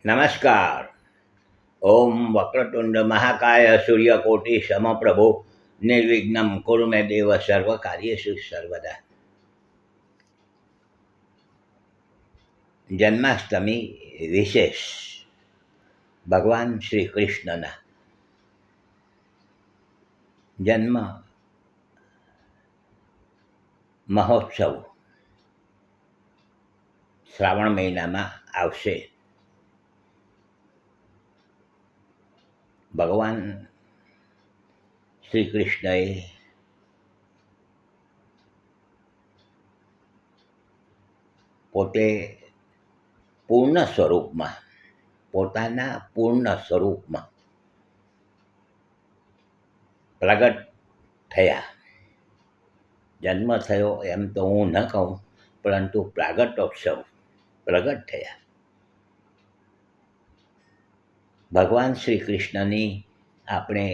નમસ્કાર. ઓમ વક્રતુંડ મહાકાય સૂર્યકોટિ સમપ્રભો નિર્વિઘ્નમ કુરુ મે દેવ સર્વ કાર્યેષુ સર્વદા. જન્માષ્ટમી વિશેષ ભગવાન શ્રી કૃષ્ણના જન્મ મહોત્સવ શ્રાવણ મહિનામાં આવશે. ભગવાન શ્રી કૃષ્ણએ પોતે પૂર્ણ સ્વરૂપમાં પોતાના પૂર્ણ સ્વરૂપમાં પ્રગટ થયા. જન્મ થયો એમ તો હું ન કહું, પરંતુ પ્રાગટ્યોત્સવ પ્રગટ થયા. ભગવાન શ્રી કૃષ્ણની આપણે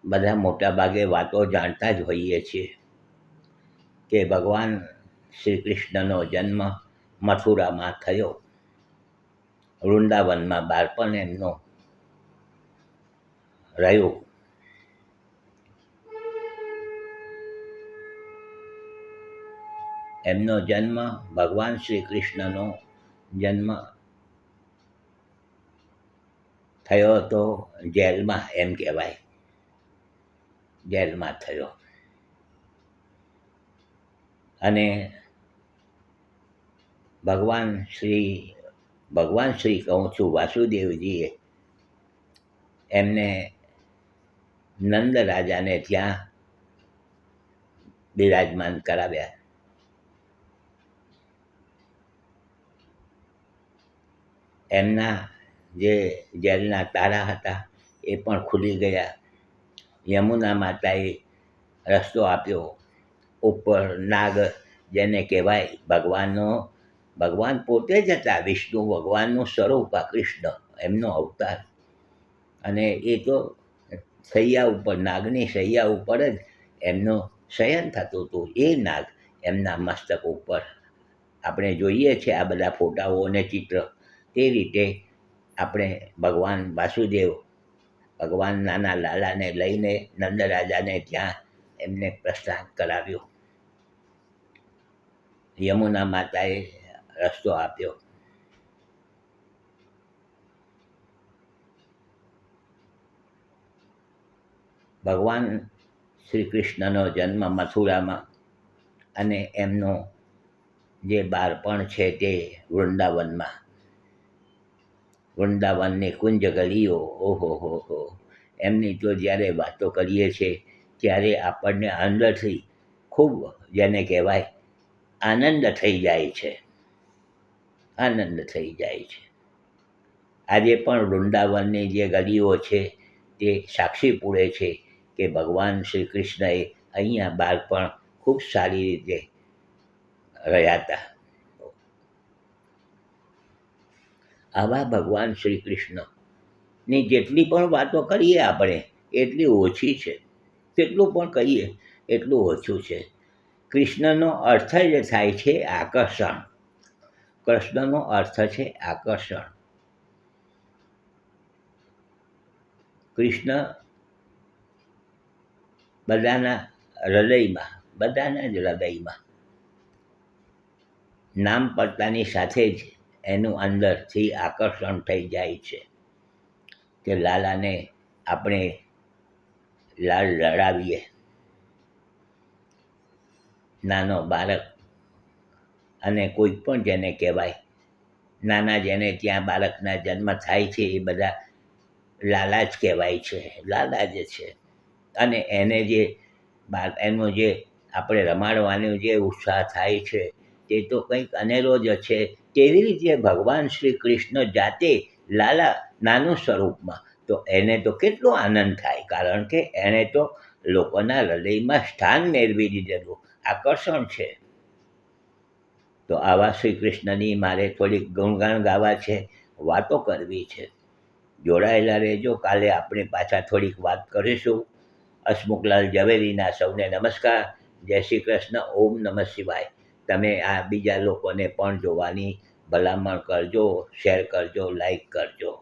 બધા મોટા ભાગે વાતો જાણતા જ હોઈએ છીએ કે ભગવાન શ્રી કૃષ્ણનો જન્મ મથુરામાં થયો. વૃંદાવનમાં બાળપણ એમનું રહ્યું. એમનો જન્મ ભગવાન શ્રી કૃષ્ણનો જન્મ થયો હતો જેલમાં, એમ કહેવાય. જેલમાં થયો અને ભગવાન શ્રી કહું છું, વાસુદેવજીએ એમને નંદ રાજાને ત્યાં બિરાજમાન કરાવ્યા. એમના જે જેલના તાળા હતા એ પણ ખુલી ગયા. યમુના માતાએ રસ્તો આપ્યો. ઉપર નાગ, જેને કહેવાય ભગવાન પોતે જ હતા. વિષ્ણુ ભગવાનનું સ્વરૂપ આ કૃષ્ણ, એમનો અવતાર. અને એ તો સૈયા ઉપર, નાગની સૈયા ઉપર જ એમનું શયન થતું હતું. એ નાગ એમના મસ્તક ઉપર આપણે જોઈએ છીએ આ બધા ફોટાઓ અને ચિત્ર. તે રીતે આપણે ભગવાન વાસુદેવ, ભગવાન નાના લાલાને લઈને નંદ રાજાને ત્યાં એમને પ્રસ્થાન કરાવ્યું. યમુના માતાએ રસ્તો આપ્યો. ભગવાન શ્રી કૃષ્ણનો જન્મ મથુરામાં અને એમનું જે બાળપણ છે તે વૃંદાવનમાં. વૃંદાવનની કુંજ ગલીઓ, ઓહો હો, એમની તો જ્યારે વાતો કરીએ છીએ ત્યારે આપણને અંદરથી ખૂબ, જેને કહેવાય, આનંદ થઈ જાય છે. આનંદ થઈ જાય છે. આજે પણ વૃંદાવનની જે ગલીઓ છે તે સાક્ષી પૂરે છે કે ભગવાન શ્રી કૃષ્ણએ અહીંયા બાળપણ ખૂબ સારી રીતે રહ્યા હતા. આવા ભગવાન શ્રી કૃષ્ણની જેટલી પણ વાતો કરીએ આપણે એટલી ઓછી છે. જેટલું પણ કહીએ એટલું ઓછું છે. કૃષ્ણનો અર્થ જ થાય છે આકર્ષણ. કૃષ્ણનો અર્થ છે આકર્ષણ. કૃષ્ણ બધાના જ હૃદયમાં નામ પડતાની સાથે જ એનું અંદરથી આકર્ષણ થઈ જાય છે કે લાલાને આપણે લાડ લડાવીએ. નાનો બાળક અને કોઈ પણ જેને કહેવાય, નાના જેને ત્યાં બાળકના જન્મ થાય છે એ બધા લાલા જ કહેવાય છે, લાલા જ છે. અને એને એનો જે આપણે રમાડવાનો જે ઉત્સાહ થાય છે તે તો કંઈક અનેરો જ છે. તેવી રીતે ભગવાન શ્રી કૃષ્ણ જાતે લાલા, નાનું સ્વરૂપમાં, તો એને તો કેટલો આનંદ થાય, કારણ કે એણે તો લોકોના હૃદયમાં સ્થાન મેળવી દીધેલું. આકર્ષણ છે. તો આવા શ્રી કૃષ્ણની મારે થોડીક ગુણગાન ગાવા છે, વાતો કરવી છે. જોડાયેલા રહેજો. કાલે આપણે પાછા થોડીક વાત કરીશું. હસમુખલાલ ઝવેરીના સૌને નમસ્કાર. જય શ્રી કૃષ્ણ. ઓમ નમઃ શિવાય. તમે આ બીજા લોકોને પણ જોવાની ભલામણ કરજો, શેર કરજો, લાઈક કરજો.